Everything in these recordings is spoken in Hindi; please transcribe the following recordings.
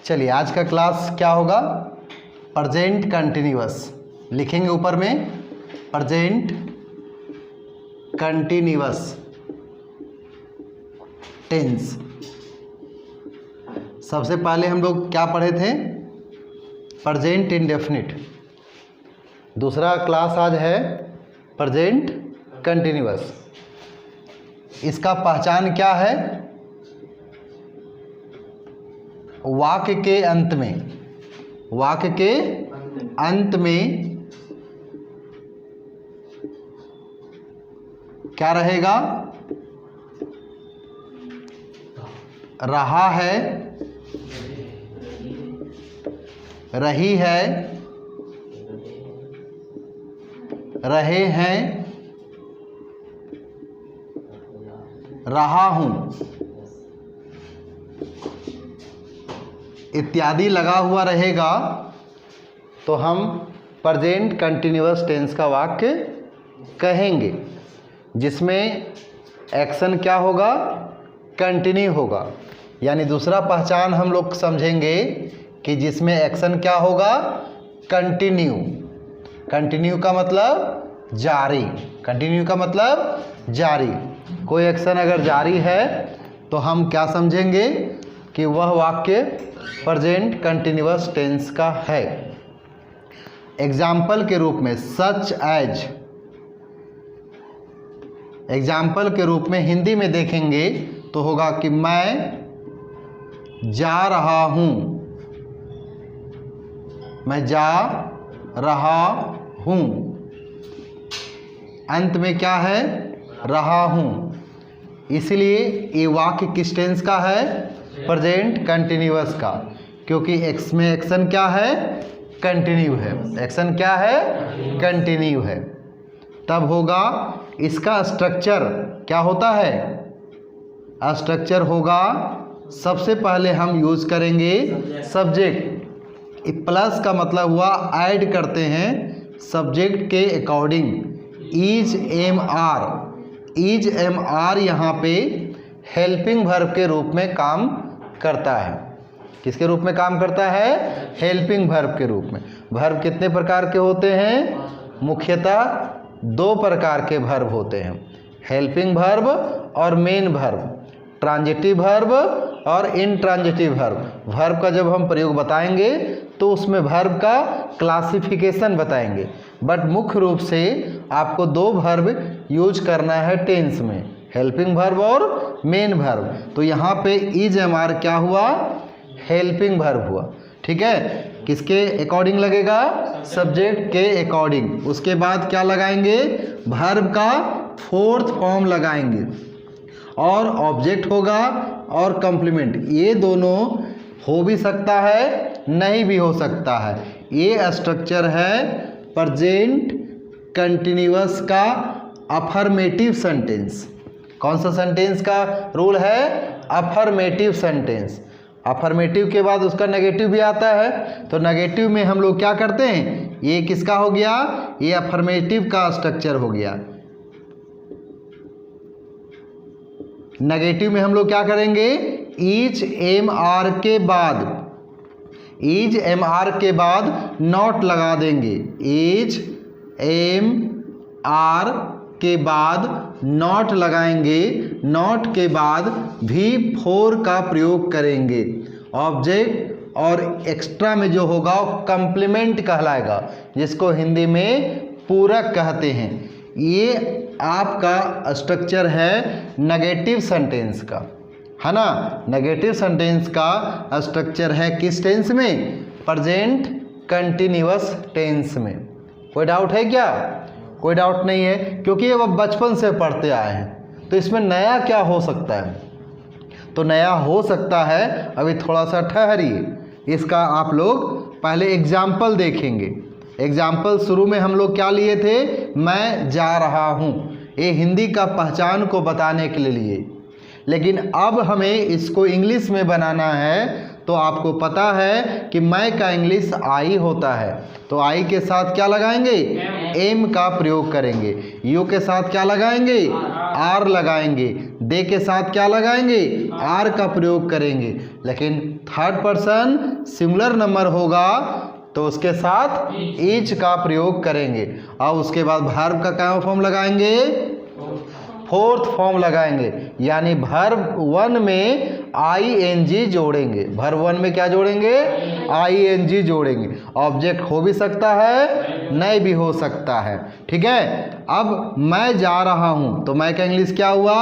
चलिए आज का क्लास क्या होगा, प्रेजेंट कंटिन्यूअस लिखेंगे ऊपर में, प्रेजेंट कंटिन्यूअस टेंस। सबसे पहले हम लोग क्या पढ़े थे, प्रेजेंट इंडेफिनिट। दूसरा क्लास आज है प्रेजेंट कंटिन्यूअस। इसका पहचान क्या है, वाक्य के अंत में क्या रहेगा, रहा है, रही है, रहे हैं, रहा हूं इत्यादि लगा हुआ रहेगा तो हम प्रेजेंट कंटिन्यूअस टेंस का वाक्य कहेंगे, जिसमें एक्शन क्या होगा, कंटिन्यू होगा। यानी दूसरा पहचान हम लोग समझेंगे कि जिसमें एक्शन क्या होगा, कंटिन्यू। कंटिन्यू का मतलब जारी, कंटिन्यू का मतलब जारी। कोई एक्शन अगर जारी है तो हम क्या समझेंगे कि वह वाक्य प्रेजेंट कंटिन्यूअस टेंस का है। एग्जाम्पल के रूप में सच एज, एग्जाम्पल के रूप में हिंदी में देखेंगे तो होगा कि मैं जा रहा हूँ, मैं जा रहा हूँ, अंत में क्या है, रहा हूँ। इसलिए ये वाक्य किस टेंस का है, प्रेजेंट कंटिन्यूअस का, क्योंकि एक्स में एक्शन क्या है, कंटिन्यू है। एक्शन क्या है, कंटिन्यू है। तब होगा इसका स्ट्रक्चर क्या होता है, स्ट्रक्चर होगा सबसे पहले हम यूज करेंगे सब्जेक्ट। प्लस का मतलब हुआ ऐड करते हैं सब्जेक्ट के according. Is M R, is M R यहाँ पे हेल्पिंग वर्ब के रूप में काम करता है। किसके रूप में काम करता है, हेल्पिंग वर्ब के रूप में। वर्ब कितने प्रकार के होते हैं, मुख्यतः दो प्रकार के वर्ब होते हैं, हेल्पिंग वर्ब और मेन वर्ब, ट्रांजिटिव वर्ब और इनट्रांजिटिव वर्ब। वर्ब का जब हम प्रयोग बताएंगे तो उसमें वर्ब का क्लासिफिकेशन बताएंगे, बट मुख्य रूप से आपको दो वर्ब यूज करना है टेंस में, हेल्पिंग वर्ब और मेन वर्ब। तो यहाँ पे इज एम आर क्या हुआ, हेल्पिंग वर्ब हुआ। ठीक है, किसके अकॉर्डिंग लगेगा, सब्जेक्ट के अकॉर्डिंग। उसके बाद क्या लगाएंगे, वर्ब का फोर्थ फॉर्म लगाएंगे और ऑब्जेक्ट होगा और कंप्लीमेंट। ये दोनों हो भी सकता है, नहीं भी हो सकता है। ये स्ट्रक्चर है प्रेजेंट कंटिन्यूअस का अफर्मेटिव सेंटेंस। कौन सा सेंटेंस का रूल है, अफर्मेटिव सेंटेंस। अफर्मेटिव के बाद उसका नेगेटिव भी आता है, तो नेगेटिव में हम लोग क्या करते हैं, ये किसका हो गया, ये अफर्मेटिव का स्ट्रक्चर हो गया। नेगेटिव में हम लोग क्या करेंगे, इज एम आर के बाद, इज एम आर के बाद नॉट लगा देंगे। इज एम आर के बाद नॉट लगाएंगे, नॉट के बाद भी फोर का प्रयोग करेंगे। ऑब्जेक्ट और एक्स्ट्रा में जो होगा वो कंप्लीमेंट कहलाएगा, जिसको हिंदी में पूरक कहते हैं। ये आपका स्ट्रक्चर है नेगेटिव सेंटेंस का, है ना। नेगेटिव सेंटेंस का स्ट्रक्चर है किस टेंस में, प्रेजेंट कंटिन्यूअस टेंस में। कोई डाउट है क्या, कोई डाउट नहीं है, क्योंकि ये अब बचपन से पढ़ते आए हैं। तो इसमें नया क्या हो सकता है, तो नया हो सकता है, अभी थोड़ा सा ठहरिए, इसका आप लोग पहले एग्जाम्पल देखेंगे। एग्जाम्पल शुरू में हम लोग क्या लिए थे, मैं जा रहा हूँ, ये हिंदी का पहचान को बताने के लिए। लेकिन अब हमें इसको इंग्लिश में बनाना है, तो आपको पता है कि मैं का इंग्लिश आई होता है, तो आई के साथ क्या लगाएंगे, एम का प्रयोग करेंगे। यू के साथ क्या लगाएंगे, आर लगाएंगे। दे के साथ क्या लगाएंगे, आर का प्रयोग करेंगे, लेकिन थर्ड पर्सन सिंगुलर नंबर होगा तो उसके साथ इज का प्रयोग करेंगे। अब उसके बाद वर्ब का क्या फॉर्म लगाएंगे, फोर्थ फॉर्म लगाएंगे, यानी वर्ब 1 में ing जोड़ेंगे। वर्ब 1 में क्या जोड़ेंगे, ing जोड़ेंगे। ऑब्जेक्ट हो भी सकता है, नहीं भी हो सकता है, ठीक है। अब मैं जा रहा हूं तो मैं का इंग्लिश क्या हुआ,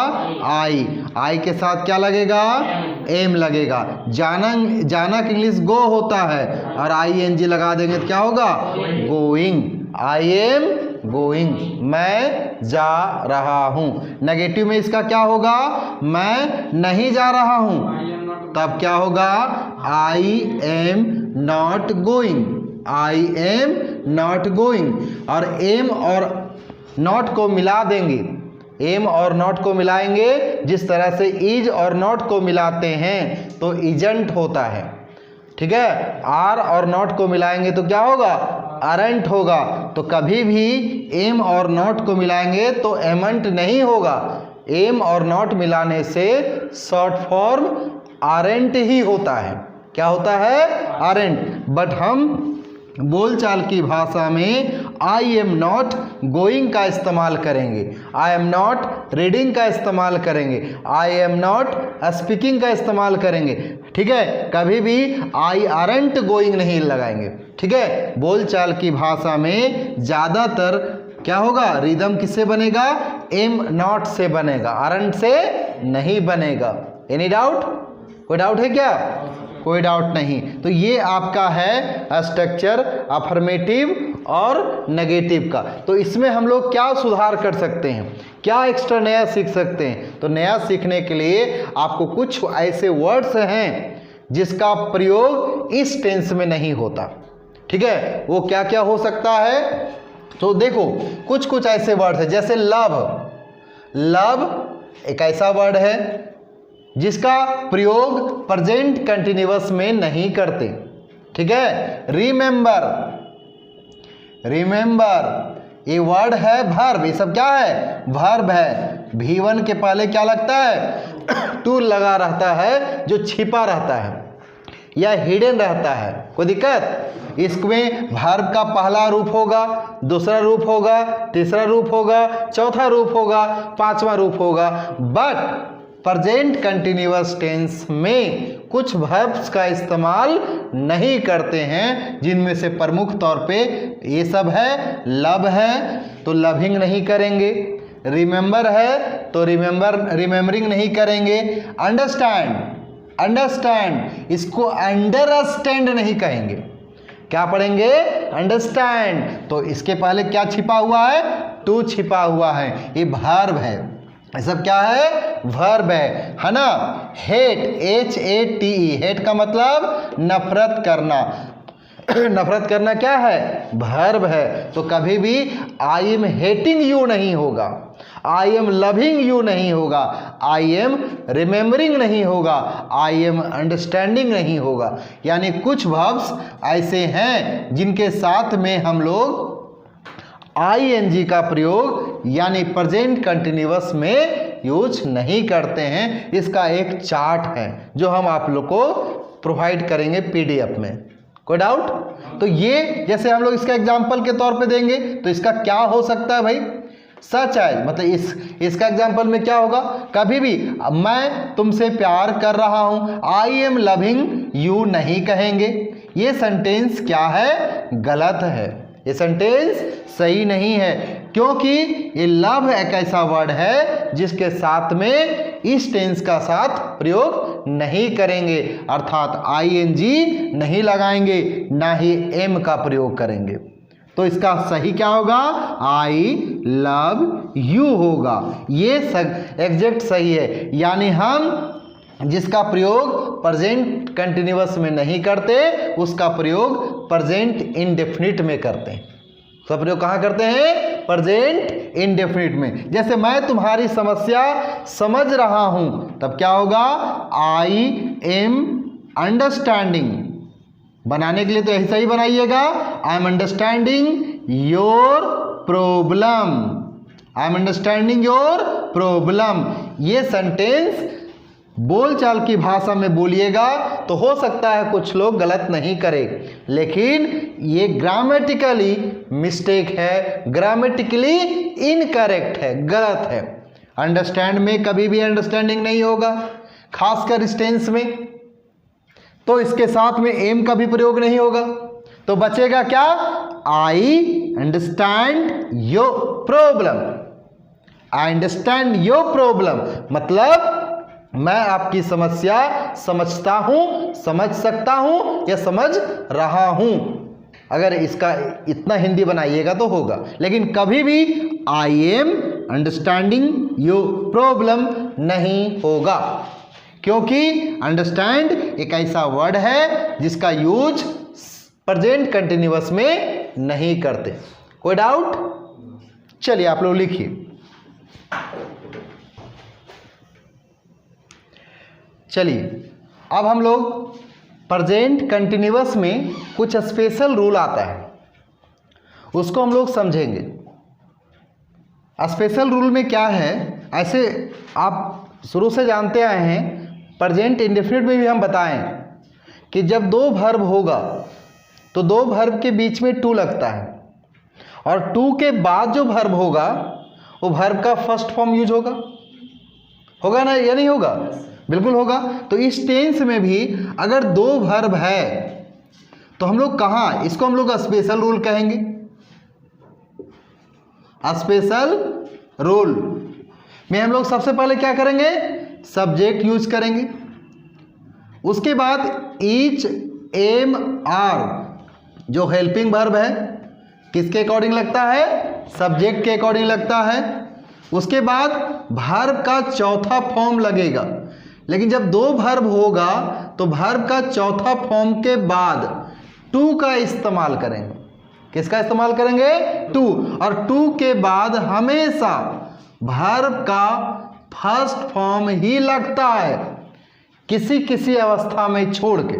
आई के साथ क्या लगेगा, एम लगेगा। जाना का इंग्लिश गो होता है और ing लगा देंगे तो क्या होगा, गोइंग। आई एम गोइंग, मैं जा रहा हूं। नेगेटिव में इसका क्या होगा, मैं नहीं जा रहा हूं, तब क्या होगा, आई am not going, I am not going. और एम और नॉट को मिला देंगे, एम और नॉट को मिलाएंगे जिस तरह से इज और नॉट को मिलाते हैं तो इजंट होता है, ठीक है। आर और नॉट को मिलाएंगे तो क्या होगा, अरेंट होगा। तो कभी भी एम और नॉट को मिलाएंगे तो एमंट नहीं होगा। एम और नॉट मिलाने से शॉर्ट फॉर्म आरेंट ही होता है। क्या होता है, आरेंट। बट हम बोलचाल की भाषा में आई एम नॉट गोइंग का इस्तेमाल करेंगे, आई एम नॉट रीडिंग का इस्तेमाल करेंगे, आई एम नॉट स्पीकिंग का इस्तेमाल करेंगे, ठीक है। कभी भी आई आरंट गोइंग नहीं लगाएंगे, ठीक है। बोलचाल की भाषा में ज़्यादातर क्या होगा, रिदम किससे बनेगा, एम नॉट से बनेगा, आरंट से नहीं बनेगा। एनी डाउट, कोई डाउट है क्या, कोई डाउट नहीं। तो ये आपका है स्ट्रक्चर अफर्मेटिव और नेगेटिव का। तो इसमें हम लोग क्या सुधार कर सकते हैं, क्या एक्स्ट्रा नया सीख सकते हैं। तो नया सीखने के लिए आपको कुछ ऐसे वर्ड्स हैं जिसका प्रयोग इस टेंस में नहीं होता, ठीक है। वो क्या क्या हो सकता है, तो देखो कुछ ऐसे वर्ड है, जैसे लव। लव एक ऐसा वर्ड है जिसका प्रयोग प्रेजेंट कंटिन्यूअस में नहीं करते, ठीक है। रिमेंबर, रिमेंबर ये वर्ड है वर्ब, ये सब क्या है, वर्ब है। V1 के पहले क्या लगता है, टू लगा रहता है जो छिपा रहता है या हिडन रहता है, कोई दिक्कत। इसमें वर्ब का पहला रूप होगा, दूसरा रूप होगा, तीसरा रूप होगा, चौथा रूप होगा, पांचवा रूप होगा। बट प्रेजेंट कंटिन्यूअस टेंस में कुछ वर्ब्स का इस्तेमाल नहीं करते हैं, जिनमें से प्रमुख तौर पे ये सब है। लव है तो लविंग नहीं करेंगे, रिमेंबर है तो रिमेंबरिंग नहीं करेंगे। अंडरस्टैंड, अंडरस्टैंड इसको अंडरस्टैंड नहीं कहेंगे, क्या पढ़ेंगे, अंडरस्टैंड। तो इसके पहले क्या छिपा हुआ है, टू छिपा हुआ है, ये वर्ब है, ये सब क्या है, वर्ब है ना। हेट, HATE, हेट का मतलब नफरत करना। नफरत करना क्या है, वर्ब है। तो कभी भी आई एम हेटिंग यू नहीं होगा, आई एम लविंग यू नहीं होगा, आई एम रिमेंबरिंग नहीं होगा, आई एम अंडरस्टैंडिंग नहीं होगा। यानी कुछ वर्ब्स ऐसे हैं जिनके साथ में हम लोग ING का प्रयोग यानी प्रेजेंट कंटिन्यूअस में यूज नहीं करते हैं। इसका एक चार्ट है जो हम आप लोग को प्रोवाइड करेंगे PDF में, कोई डाउट। तो ये जैसे हम लोग इसका एग्जांपल के तौर पे देंगे तो इसका क्या हो सकता है भाई, सच है, मतलब इसका एग्जांपल में क्या होगा, कभी भी मैं तुमसे प्यार कर रहा हूं, आई एम लविंग यू नहीं कहेंगे। ये सेंटेंस क्या है, गलत है, ये सेंटेंस सही नहीं है, क्योंकि ये लव एक ऐसा वर्ड है जिसके साथ में इस टेंस का साथ प्रयोग नहीं करेंगे, अर्थात ING नहीं लगाएंगे, ना ही एम का प्रयोग करेंगे। तो इसका सही क्या होगा, आई लव यू होगा। ये एग्जैक्ट सही है, यानी हम जिसका प्रयोग प्रेजेंट कंटिन्यूअस में नहीं करते उसका प्रयोग प्रेजेंट इंडेफिनिट में करते हैं। तो प्रयोग कहाँ करते हैं, प्रेजेंट इंडेफिनिट में। जैसे मैं तुम्हारी समस्या समझ रहा हूं, तब क्या होगा, आई एम अंडरस्टैंडिंग। बनाने के लिए तो ऐसा ही बनाइएगा, I am understanding your problem, I am understanding your problem. ये सेंटेंस बोलचाल की भाषा में बोलिएगा तो हो सकता है कुछ लोग गलत नहीं करें, लेकिन ये ग्रामेटिकली मिस्टेक है, ग्रामेटिकली इनकरेक्ट है, गलत है। अंडरस्टैंड में कभी भी अंडरस्टैंडिंग नहीं होगा, खासकर स्टेंस में। तो इसके साथ में एम का भी प्रयोग नहीं होगा, तो बचेगा क्या? I understand your problem. I understand your problem मतलब मैं आपकी समस्या समझता हूं, समझ सकता हूं या समझ रहा हूं। अगर इसका इतना हिंदी बनाइएगा तो होगा, लेकिन कभी भी I am understanding your problem नहीं होगा, क्योंकि अंडरस्टैंड एक ऐसा वर्ड है जिसका यूज प्रेजेंट कंटिन्यूअस में नहीं करते। कोई डाउट? चलिए आप लोग लिखिए। चलिए अब हम लोग प्रेजेंट कंटिन्यूअस में कुछ स्पेशल रूल आता है, उसको हम लोग समझेंगे। स्पेशल रूल में क्या है? ऐसे आप शुरू से जानते आए हैं, प्रेजेंट इंडेफिनिट में भी हम बताएं कि जब दो वर्ब होगा तो दो वर्ब के बीच में टू लगता है, और टू के बाद जो वर्ब होगा वो वर्ब का फर्स्ट फॉर्म यूज होगा। होगा ना या नहीं होगा? बिल्कुल होगा। तो इस टेंस में भी अगर दो वर्ब है तो हम लोग कहाँ, इसको हम लोग स्पेशल रूल कहेंगे। स्पेशल रूल में हम लोग सबसे पहले क्या करेंगे? सब्जेक्ट यूज करेंगे। उसके बाद ईच, एम, आर जो हेल्पिंग वर्ब है किसके अकॉर्डिंग लगता है? सब्जेक्ट के अकॉर्डिंग लगता है। उसके बाद वर्ब का चौथा फॉर्म लगेगा, लेकिन जब दो वर्ब होगा तो वर्ब का चौथा फॉर्म के बाद टू का इस्तेमाल करेंगे। किसका इस्तेमाल करेंगे? टू। और टू के बाद हमेशा वर्ब का फर्स्ट फॉर्म ही लगता है, किसी किसी अवस्था में छोड़ के।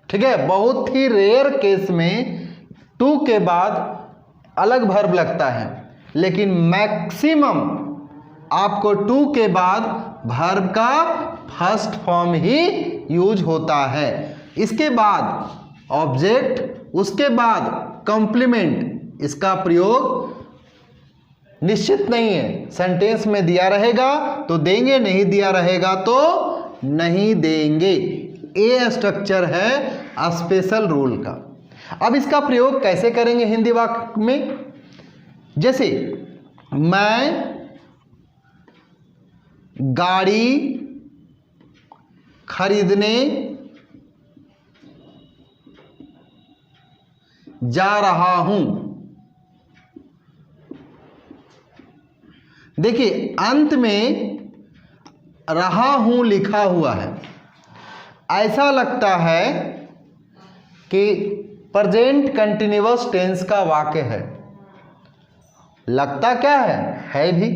ठीक है, बहुत ही रेयर केस में टू के बाद अलग वर्ब लगता है, लेकिन मैक्सिमम आपको टू के बाद वर्ब का फर्स्ट फॉर्म ही यूज होता है। इसके बाद ऑब्जेक्ट, उसके बाद कॉम्प्लीमेंट, इसका प्रयोग निश्चित नहीं है। सेंटेंस में दिया रहेगा तो देंगे, नहीं दिया रहेगा तो नहीं देंगे। ये स्ट्रक्चर है स्पेशल रूल का। अब इसका प्रयोग कैसे करेंगे हिंदी वाक्य में? जैसे मैं गाड़ी खरीदने जा रहा हूं। देखिए अंत में रहा हूं लिखा हुआ है, ऐसा लगता है कि प्रेजेंट कंटिन्यूअस टेंस का वाक्य है। लगता क्या है भी,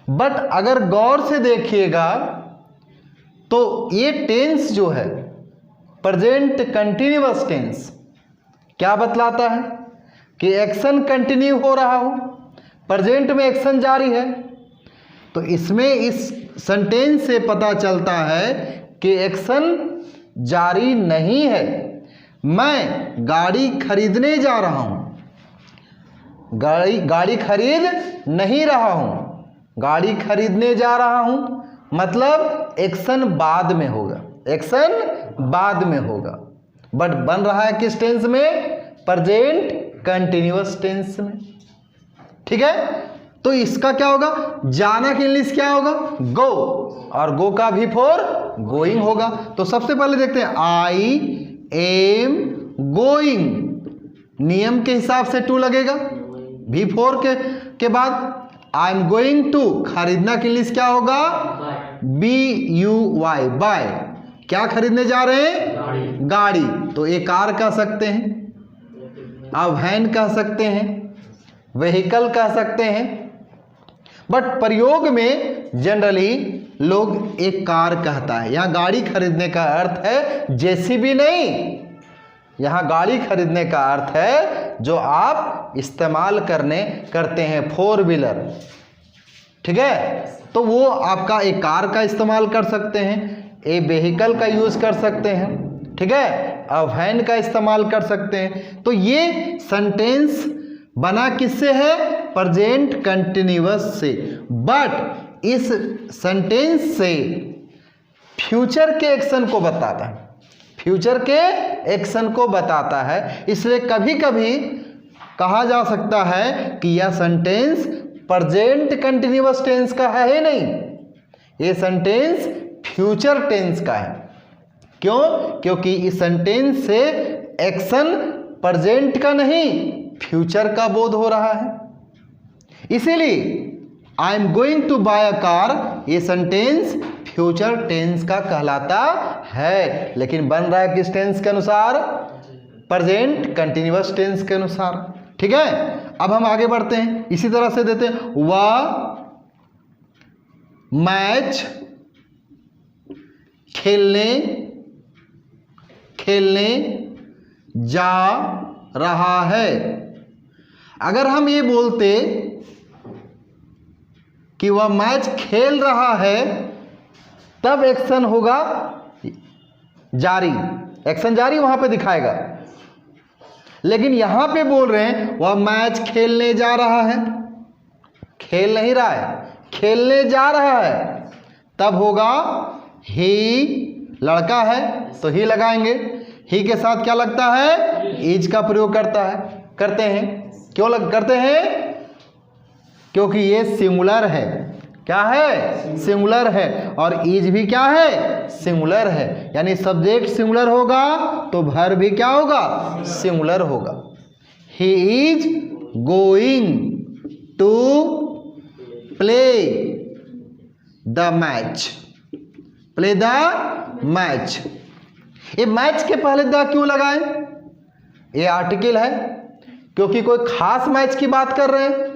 बट अगर गौर से देखिएगा तो ये टेंस जो है प्रेजेंट कंटिन्यूअस टेंस क्या बतलाता है? कि एक्शन कंटिन्यू हो रहा हो, प्रेजेंट में एक्शन जारी है। तो इसमें इस सेंटेंस से पता चलता है कि एक्शन जारी नहीं है। मैं गाड़ी खरीदने जा रहा हूं, गाड़ी खरीद नहीं रहा हूं, गाड़ी खरीदने जा रहा हूं, मतलब एक्शन बाद में होगा, एक्शन बाद में होगा, बट बन रहा है किस टेंस में? प्रेजेंट कंटिन्यूअस टेंस में। ठीक है, तो इसका क्या होगा? जाना की इंग्लिश क्या होगा? गो, और गो का भी फॉर गोइंग होगा। तो सबसे पहले देखते हैं, आई एम गोइंग, नियम के हिसाब से टू लगेगा। भी फोर के बाद आई एम गोइंग टू, खरीदना के लिए क्या होगा? B U Y, buy. क्या खरीदने जा रहे हैं? गाड़ी। तो एक कार कह सकते हैं, आप वैन कह सकते हैं, व्हीकल कह सकते हैं, बट प्रयोग में जनरली लोग एक कार कहता है। यहाँ गाड़ी खरीदने का अर्थ है जेसीबी नहीं, यहाँ गाड़ी खरीदने का अर्थ है जो आप इस्तेमाल करते हैं, फोर व्हीलर। ठीक है, तो वो आपका ए कार का इस्तेमाल कर सकते हैं, ए व्हीकल का यूज कर सकते हैं, ठीक है, अ वैन का इस्तेमाल कर सकते हैं। तो ये सेंटेंस बना किससे है? प्रेजेंट कंटिन्यूअस से। बट इस सेंटेंस से फ्यूचर के एक्शन को बताता है, फ्यूचर के एक्शन को बताता है। इसलिए कभी कभी कहा जा सकता है कि यह सेंटेंस प्रेजेंट कंटिन्यूअस टेंस का है ही नहीं, ये सेंटेंस फ्यूचर टेंस का है। क्यों? क्योंकि इस सेंटेंस से एक्शन प्रेजेंट का नहीं फ्यूचर का बोध हो रहा है। इसीलिए I am going to buy a car, ये सेंटेंस फ्यूचर टेंस का कहलाता है, लेकिन बन रहा है किस टेंस के अनुसार? प्रेजेंट कंटिन्यूअस टेंस के अनुसार। ठीक है, अब हम आगे बढ़ते हैं, इसी तरह से देते हैं, वह मैच खेलने जा रहा है। अगर हम ये बोलते कि वह मैच खेल रहा है, तब एक्शन होगा जारी, एक्शन जारी वहां पे दिखाएगा। लेकिन यहां पे बोल रहे हैं वह मैच खेलने जा रहा है, खेल नहीं रहा है, खेलने जा रहा है, तब होगा ही, लड़का है तो ही लगाएंगे। ही के साथ क्या लगता है? इज का प्रयोग करते हैं। क्यों करते हैं? क्योंकि ये सिंगुलर है। क्या है? सिंगुलर है। और इज भी क्या है? सिंगुलर है। यानी सब्जेक्ट सिंगुलर होगा तो वर्ब भी क्या होगा? सिंगुलर होगा। He is going to play the match, play the match. ये मैच के पहले द क्यों लगाए? ये आर्टिकल है, क्योंकि कोई खास मैच की बात कर रहे हैं।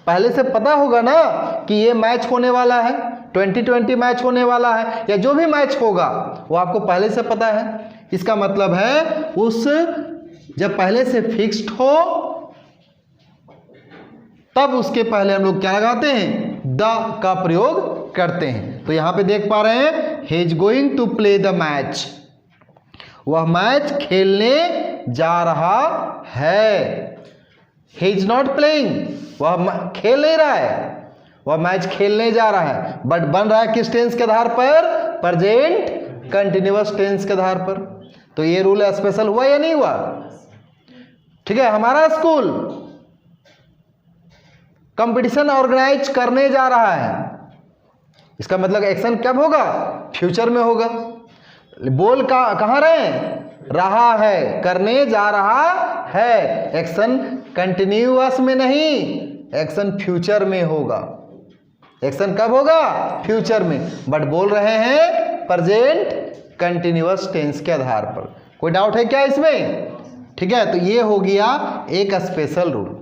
पहले से पता होगा ना कि ये मैच होने वाला है, 2020 मैच होने वाला है, या जो भी मैच होगा वो आपको पहले से पता है। इसका मतलब है उस जब पहले से फिक्स्ड हो तब उसके पहले हम लोग क्या लगाते हैं? द का प्रयोग करते हैं। तो यहां पे देख पा रहे हैं, he is going to play the match, वह मैच खेलने जा रहा है। ही इज नॉट प्लेइंग, वह खेल नहीं रहा है, वह मैच खेलने जा रहा है। बट बन रहा है किस टेंस के आधार पर? प्रेजेंट कंटिन्यूअस टेंस के आधार पर। तो ये रूल स्पेशल हुआ या नहीं हुआ? ठीक है, हमारा स्कूल कंपटीशन ऑर्गेनाइज करने जा रहा है, इसका मतलब एक्शन कब होगा? फ्यूचर में होगा। बोल कहां रहे हैं? रहा है, करने जा रहा है। एक्शन कंटिन्यूअस में नहीं, एक्शन फ्यूचर में होगा। एक्शन कब होगा? फ्यूचर में। बट बोल रहे हैं प्रेजेंट कंटिन्यूअस टेंस के आधार पर। कोई डाउट है क्या इसमें? ठीक है, तो ये हो गया एक स्पेशल रूल।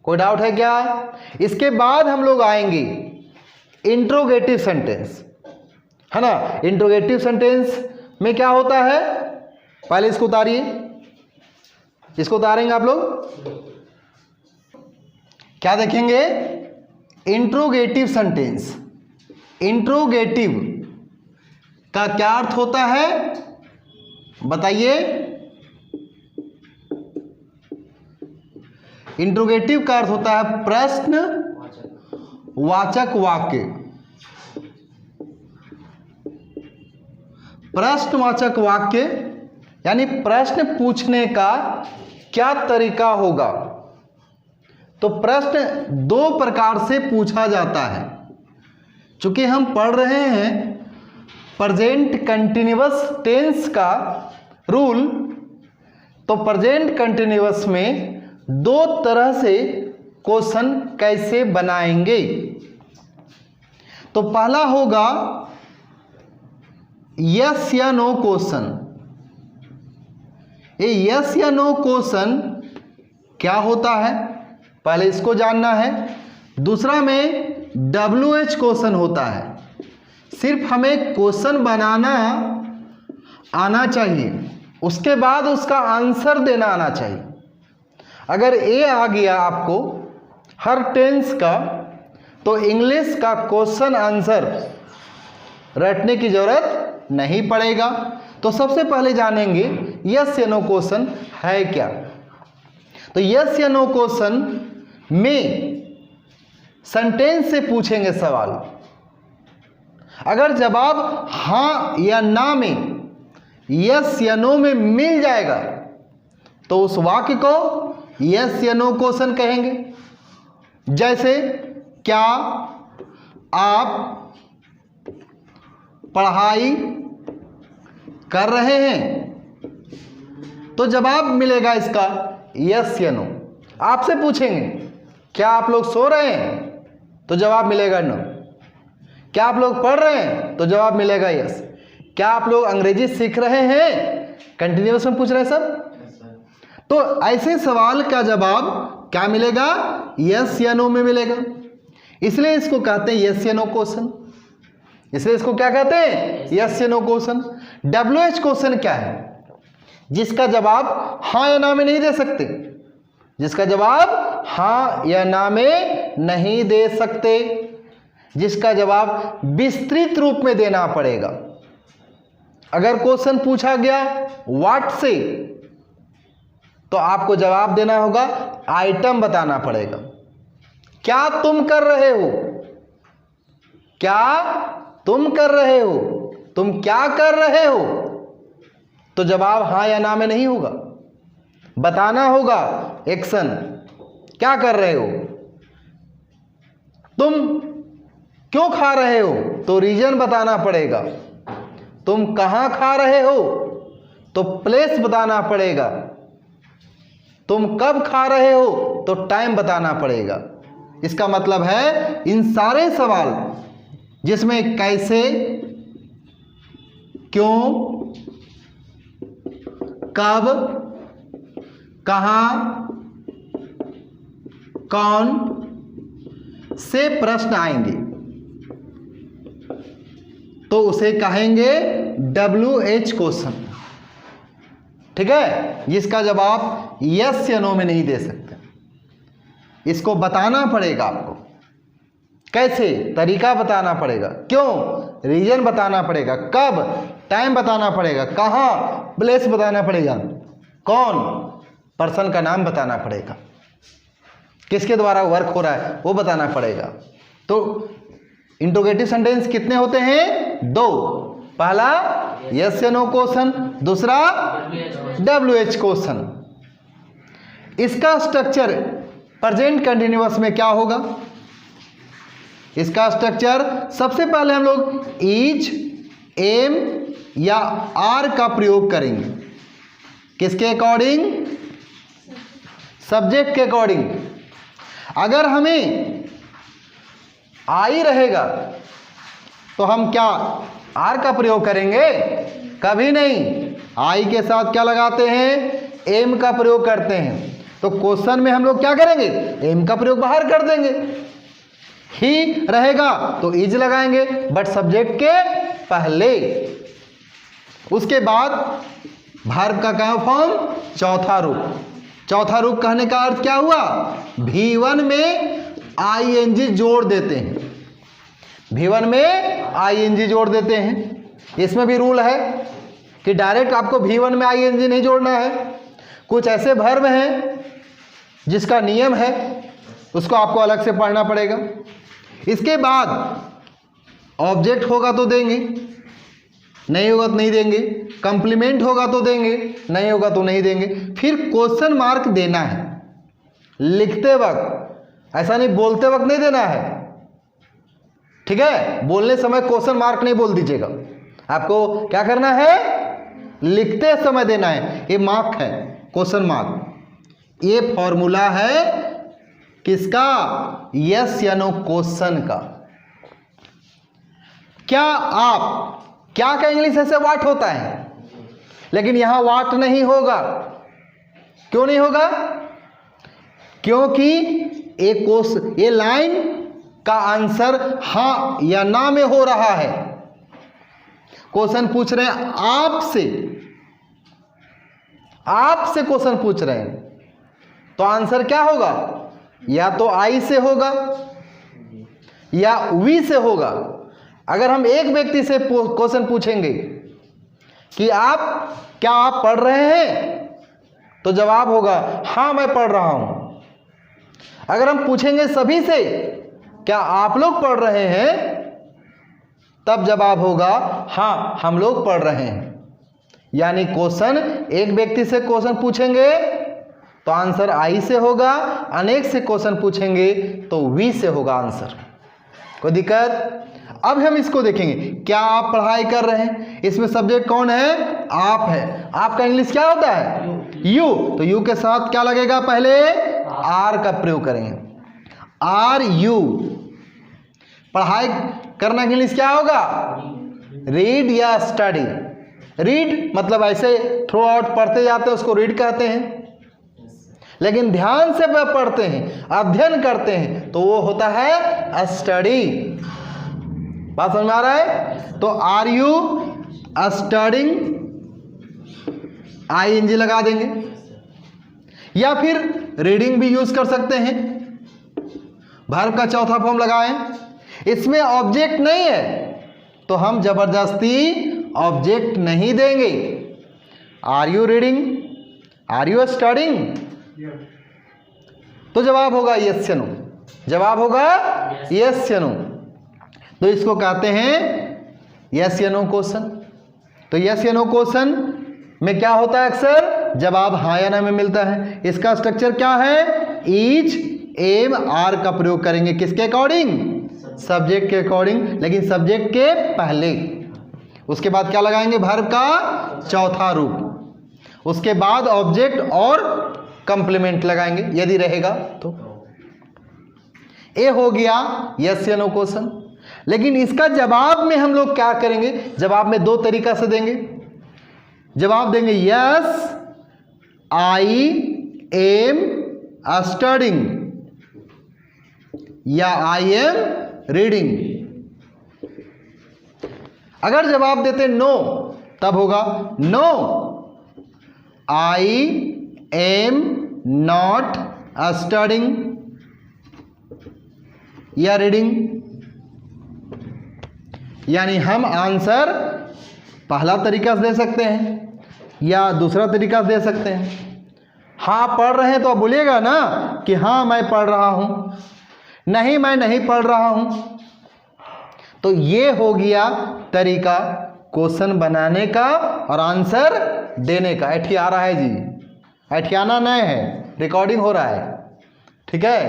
कोई डाउट है क्या? इसके बाद हम लोग आएंगे इंट्रोगेटिव सेंटेंस, है ना। इंट्रोगेटिव सेंटेंस में क्या होता है? पहले इसको उतारिए, इसको उतारेंगे आप लोग। क्या देखेंगे? Interrogative sentence. इंट्रोगेटिव का क्या अर्थ होता है बताइए? इंट्रोगेटिव का अर्थ होता है प्रश्न वाचक वाक्य। प्रश्नवाचक वाक्य यानी प्रश्न पूछने का क्या तरीका होगा। तो प्रश्न दो प्रकार से पूछा जाता है। चूंकि हम पढ़ रहे हैं प्रेजेंट कंटिन्यूअस टेंस का रूल, तो प्रेजेंट कंटिन्यूअस में दो तरह से क्वेश्चन कैसे बनाएंगे। तो पहला होगा यस या नो क्वेश्चन। ये यस या नो क्वेश्चन क्या होता है पहले इसको जानना है। दूसरा में WH क्वेश्चन होता है। सिर्फ हमें क्वेश्चन बनाना आना चाहिए, उसके बाद उसका आंसर देना आना चाहिए। अगर ए आ गया आपको हर टेंस का, तो इंग्लिश का क्वेश्चन आंसर रटने की जरूरत नहीं पड़ेगा। तो सबसे पहले जानेंगे यस या नो क्वेश्चन है क्या। तो यस या नो क्वेश्चन में सेंटेंस से पूछेंगे सवाल। अगर जवाब हां या ना में, यस या नो में मिल जाएगा तो उस वाक्य को यस या नो क्वेश्चन कहेंगे। जैसे क्या आप पढ़ाई कर रहे हैं, तो जवाब मिलेगा इसका यस या नो। आपसे पूछेंगे क्या आप लोग सो रहे हैं, तो जवाब मिलेगा नो। क्या आप लोग पढ़ रहे हैं, तो जवाब मिलेगा यस। क्या आप लोग अंग्रेजी सीख रहे हैं, कंटिन्यूअस में पूछ रहे हैं सब, तो ऐसे सवाल का जवाब क्या मिलेगा, यस या नो में मिलेगा। इसलिए इसको कहते हैं यस या नो क्वेश्चन। इसलिए इसको क्या कहते हैं, यस या नो क्वेश्चन। WH क्वेश्चन क्या है, जिसका जवाब हां या ना में नहीं दे सकते, जिसका जवाब हां या ना में नहीं दे सकते, जिसका जवाब विस्तृत रूप में देना पड़ेगा। अगर क्वेश्चन पूछा गया व्हाट से, तो आपको जवाब देना होगा आइटम बताना पड़ेगा। क्या तुम कर रहे हो, क्या तुम कर रहे हो, तुम क्या कर रहे हो, तो जवाब हां या ना में नहीं होगा, बताना होगा एक्शन, क्या कर रहे हो। तुम क्यों खा रहे हो, तो रीजन बताना पड़ेगा। तुम कहां खा रहे हो, तो प्लेस बताना पड़ेगा। तुम कब खा रहे हो, तो टाइम बताना पड़ेगा। इसका मतलब है इन सारे सवाल जिसमें कैसे, क्यों, कब, कहां, कौन से प्रश्न आएंगे, तो उसे कहेंगे WH क्वेश्चन। ठीक है, जिसका जवाब यस या नो में नहीं दे सकते। इसको बताना पड़ेगा आपको, कैसे, तरीका बताना पड़ेगा, क्यों, रीजन बताना पड़ेगा, कब, टाइम बताना पड़ेगा, कहां, प्लेस बताना पड़ेगा, कौन, पर्सन का नाम बताना पड़ेगा, किसके द्वारा वर्क हो रहा है वो बताना पड़ेगा। तो इंट्रोगेटिव सेंटेंस कितने होते हैं, 2। पहला यस या नो क्वेश्चन, दूसरा WH क्वेश्चन। इसका स्ट्रक्चर प्रेजेंट कंटिन्यूअस में क्या होगा, इसका स्ट्रक्चर सबसे पहले हम लोग इज, एम या आर का प्रयोग करेंगे। किसके अकॉर्डिंग, सब्जेक्ट के अकॉर्डिंग। अगर हमें आई रहेगा तो हम क्या आर का प्रयोग करेंगे, कभी नहीं। आई के साथ क्या लगाते हैं, एम का प्रयोग करते हैं। तो क्वेश्चन में हम लोग क्या करेंगे, एम का प्रयोग बाहर कर देंगे। ही रहेगा तो इज लगाएंगे, बट सब्जेक्ट के पहले। उसके बाद वर्ब का क्या फॉर्म, चौथा रूप। चौथा रूप कहने का अर्थ क्या हुआ, V1 में ING जोड़ देते हैं, V1 में ING जोड़ देते हैं। इसमें भी रूल है कि डायरेक्ट आपको V1 में ING नहीं जोड़ना है। कुछ ऐसे वर्ब हैं जिसका नियम है, उसको आपको अलग से पढ़ना पड़ेगा। इसके बाद ऑब्जेक्ट होगा तो देंगे, नहीं होगा तो नहीं देंगे। कंप्लीमेंट होगा तो देंगे, नहीं होगा तो नहीं देंगे। फिर क्वेश्चन मार्क देना है लिखते वक्त, ऐसा नहीं बोलते वक्त नहीं देना है। ठीक है, बोलने समय क्वेश्चन मार्क नहीं बोल दीजिएगा, आपको क्या करना है, लिखते समय देना है। ये मार्क है, क्वेश्चन मार्क। ये फॉर्मूला है किसका, यस या नो क्वेश्चन का। क्या आप, क्या का इंग्लिश ऐसे वाट होता है, लेकिन यहां वाट नहीं होगा। क्यों नहीं होगा, क्योंकि ये लाइन का आंसर हां या ना में हो रहा है। क्वेश्चन पूछ रहे हैं आपसे, आपसे क्वेश्चन पूछ रहे हैं, तो आंसर क्या होगा, या तो आई से होगा या वी से होगा। अगर हम एक व्यक्ति से क्वेश्चन पूछेंगे कि क्या आप पढ़ रहे हैं, तो जवाब होगा हाँ मैं पढ़ रहा हूं। अगर हम पूछेंगे सभी से क्या आप लोग पढ़ रहे हैं, तब जवाब होगा हाँ हम लोग पढ़ रहे हैं। यानी क्वेश्चन, एक व्यक्ति से क्वेश्चन पूछेंगे तो आंसर आई से होगा, अनेक से क्वेश्चन पूछेंगे तो वी से होगा आंसर। कोई दिक्कत? अब हम इसको देखेंगे, क्या आप पढ़ाई कर रहे हैं, इसमें सब्जेक्ट कौन है? आप है। आपका इंग्लिश क्या होता है? यू। तो यू के साथ क्या लगेगा? पहले आर का प्रयोग करेंगे, आर यू। पढ़ाई करना के इंग्लिश क्या होगा? रीड या स्टडी। रीड मतलब ऐसे थ्रू आउट पढ़ते जाते हैं, उसको रीड कहते हैं। लेकिन ध्यान से वह पढ़ते हैं, अध्ययन करते हैं, तो वो होता है स्टडी। बात समझ में आ रहा है? तो आर यू स्टडिंग, ING लगा देंगे। या फिर रीडिंग भी यूज कर सकते हैं, वर्ब का चौथा फॉर्म लगाएं। इसमें ऑब्जेक्ट नहीं है तो हम जबरदस्ती ऑब्जेक्ट नहीं देंगे। Are you reading, are you studying, तो जवाब होगा यस या नो। जवाब होगा यस या नो। तो इसको कहते हैं यस या नो क्वेश्चन। तो यस या नो क्वेश्चन में क्या होता है? अक्सर जवाब हाँ या ना में मिलता है। इसका स्ट्रक्चर क्या है? ईच, एम, आर का प्रयोग करेंगे। किसके अकॉर्डिंग? सब्जेक्ट के अकॉर्डिंग, लेकिन सब्जेक्ट के पहले। उसके बाद क्या लगाएंगे? वर्ब का चौथा रूप। उसके बाद ऑब्जेक्ट और कंप्लीमेंट लगाएंगे यदि रहेगा तो। ए हो गया यस या नो क्वेश्चन। लेकिन इसका जवाब में हम लोग क्या करेंगे? जवाब में दो तरीका से देंगे। जवाब देंगे यस आई एम स्टडिंग या आई एम रीडिंग। अगर जवाब देते नो, तब होगा no I am not studying या रीडिंग। यानी हम आंसर पहला तरीका से दे सकते हैं या दूसरा तरीका से दे सकते हैं। हाँ पढ़ रहे हैं तो आप बोलिएगा ना कि हाँ मैं पढ़ रहा हूं, नहीं मैं नहीं पढ़ रहा हूं। तो ये हो गया तरीका क्वेश्चन बनाने का और आंसर देने का। ऐठिया रहा है जी, ऐठियाना नहीं है, रिकॉर्डिंग हो रहा है, ठीक है?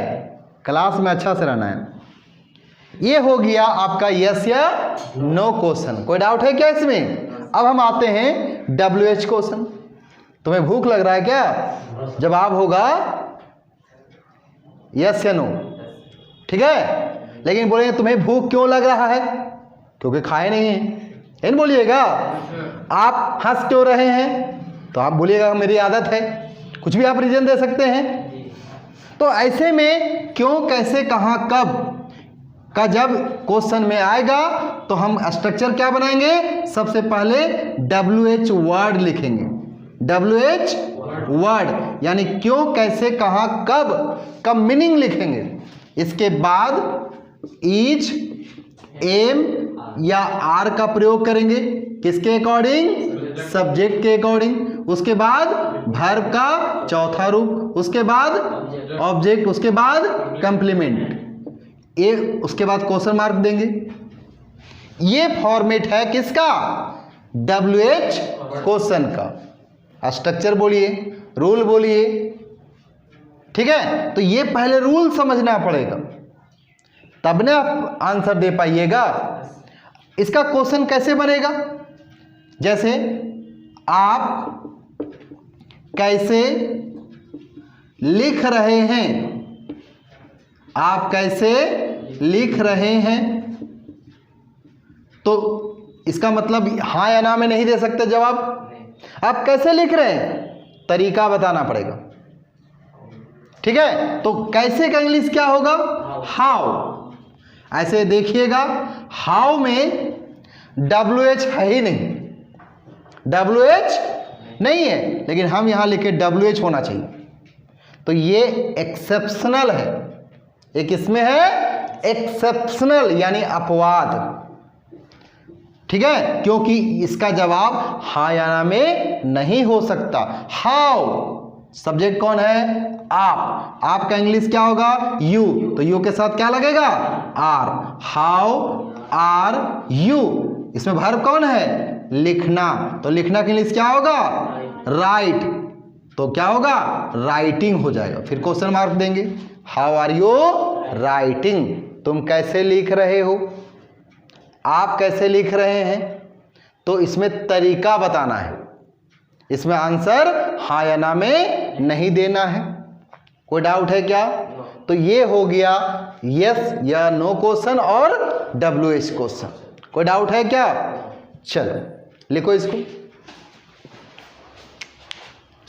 क्लास में अच्छा से रहना है। ये हो गया आपका यस या नो क्वेश्चन। कोई डाउट है क्या इसमें? अब हम आते हैं WH क्वेश्चन। तुम्हें भूख लग रहा है क्या? जवाब होगा यस या नो, ठीक है? लेकिन बोलेंगे तुम्हें भूख क्यों लग रहा है? क्योंकि खाए नहीं है, नहीं बोलिएगा। आप हंस क्यों रहे हैं? तो आप बोलिएगा मेरी आदत है। कुछ भी आप रीजन दे सकते हैं। तो ऐसे में क्यों, कैसे, कहां, कब का जब क्वेश्चन में आएगा तो हम स्ट्रक्चर क्या बनाएंगे? सबसे पहले WH वर्ड लिखेंगे। WH वर्ड यानी क्यों, कैसे, कहां, कब का मीनिंग लिखेंगे। इसके बाद ईच, एम या आर का प्रयोग करेंगे। किसके अकॉर्डिंग? सब्जेक्ट के अकॉर्डिंग। उसके बाद वर्ब का चौथा रूप, उसके बाद ऑब्जेक्ट, उसके बाद कंप्लीमेंट। ये उसके बाद क्वेश्चन मार्क देंगे। ये फॉर्मेट है किसका? WH क्वेश्चन का। स्ट्रक्चर बोलिए, रूल बोलिए, ठीक है? तो ये पहले रूल समझना पड़ेगा, तब ना आप आंसर दे पाइएगा। इसका क्वेश्चन कैसे बनेगा? जैसे आप कैसे लिख रहे हैं, आप कैसे लिख रहे हैं, तो इसका मतलब हाँ या ना में नहीं दे सकते जवाब। आप कैसे लिख रहे हैं, तरीका बताना पड़ेगा, ठीक है? तो कैसे का इंग्लिश क्या होगा? हाउ। ऐसे देखिएगा, हाउ में WH है ही नहीं, WH नहीं है, लेकिन हम यहां लिखे WH होना चाहिए। तो ये एक्सेप्शनल है, एक इसमें है एक्सेप्शनल यानी अपवाद, ठीक है, क्योंकि इसका जवाब हाँ या ना में नहीं हो सकता। हाउ, सब्जेक्ट कौन है? आप का इंग्लिश क्या होगा? यू, तो यू के साथ क्या लगेगा? आर। हाउ आर यू, इसमें वर्ब कौन है? लिखना, तो लिखना के इंग्लिश क्या होगा? राइट, तो क्या होगा? राइटिंग हो जाएगा। फिर क्वेश्चन मार्क देंगे, हाउ आर यू राइटिंग, तुम कैसे लिख रहे हो, आप कैसे लिख रहे हैं। तो इसमें तरीका बताना है, इसमें आंसर हाँ या ना में नहीं देना है। कोई डाउट है क्या? तो ये हो गया यस या नो क्वेश्चन और WH क्वेश्चन। कोई डाउट है क्या? चलो लिखो इसको।